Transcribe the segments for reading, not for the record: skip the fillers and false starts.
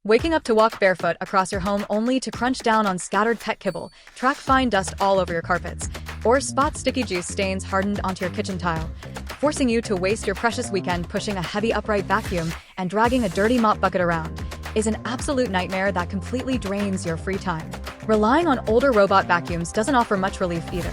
Waking up to walk barefoot across your home only to crunch down on scattered pet kibble, track fine dust all over your carpets, or spot sticky juice stains hardened onto your kitchen tile, forcing you to waste your precious weekend pushing a heavy upright vacuum and dragging a dirty mop bucket around, is an absolute nightmare that completely drains your free time. Relying on older robot vacuums doesn't offer much relief either.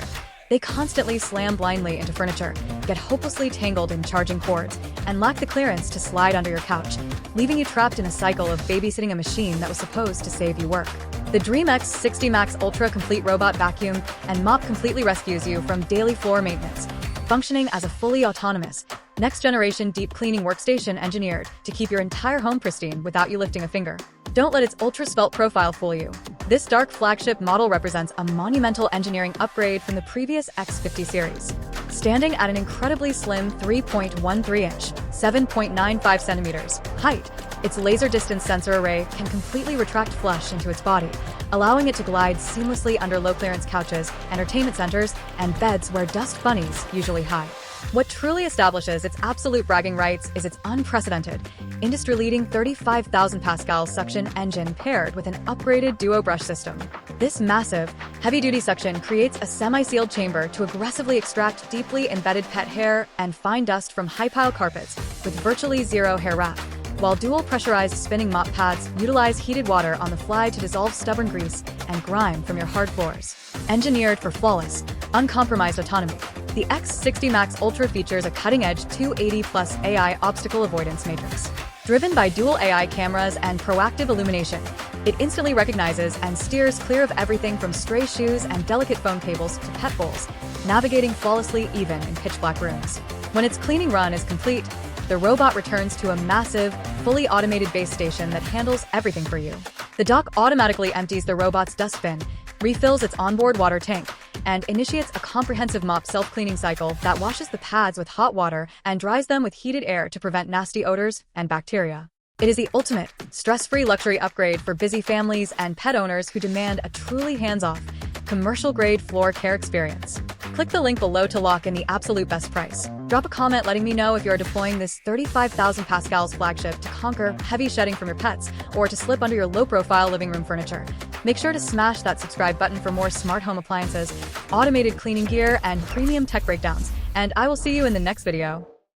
They constantly slam blindly into furniture, get hopelessly tangled in charging cords, and lack the clearance to slide under your couch, leaving you trapped in a cycle of babysitting a machine that was supposed to save you work. The DREAME X60 Max Ultra Complete Robot Vacuum and Mop completely rescues you from daily floor maintenance, functioning as a fully autonomous, next-generation deep cleaning workstation engineered to keep your entire home pristine without you lifting a finger. Don't let its ultra-svelte profile fool you. This dark flagship model represents a monumental engineering upgrade from the previous X50 series. Standing at an incredibly slim 3.13-inch, 7.95 centimeters height, its laser distance sensor array can completely retract flush into its body, allowing it to glide seamlessly under low-clearance couches, entertainment centers, and beds where dust bunnies usually hide. What truly establishes its absolute bragging rights is its unprecedented, industry-leading 35,000 Pascal suction engine paired with an upgraded duo brush system. This massive, heavy-duty suction creates a semi-sealed chamber to aggressively extract deeply embedded pet hair and fine dust from high-pile carpets with virtually zero hair wrap, while dual pressurized spinning mop pads utilize heated water on the fly to dissolve stubborn grease and grime from your hard floors. Engineered for flawless, uncompromised autonomy, the X60 Max Ultra features a cutting-edge 280+ AI obstacle avoidance matrix. Driven by dual AI cameras and proactive illumination, it instantly recognizes and steers clear of everything from stray shoes and delicate phone cables to pet bowls, navigating flawlessly even in pitch-black rooms. When its cleaning run is complete, the robot returns to a massive, fully automated base station that handles everything for you. The dock automatically empties the robot's dustbin, refills its onboard water tank, and initiates a comprehensive mop self-cleaning cycle that washes the pads with hot water and dries them with heated air to prevent nasty odors and bacteria. It is the ultimate, stress-free luxury upgrade for busy families and pet owners who demand a truly hands-off, commercial-grade floor care experience. Click the link below to lock in the absolute best price. Drop a comment letting me know if you are deploying this 35,000 Pascal's flagship to conquer heavy shedding from your pets or to slip under your low-profile living room furniture. Make sure to smash that subscribe button for more smart home appliances, automated cleaning gear, and premium tech breakdowns. And I will see you in the next video.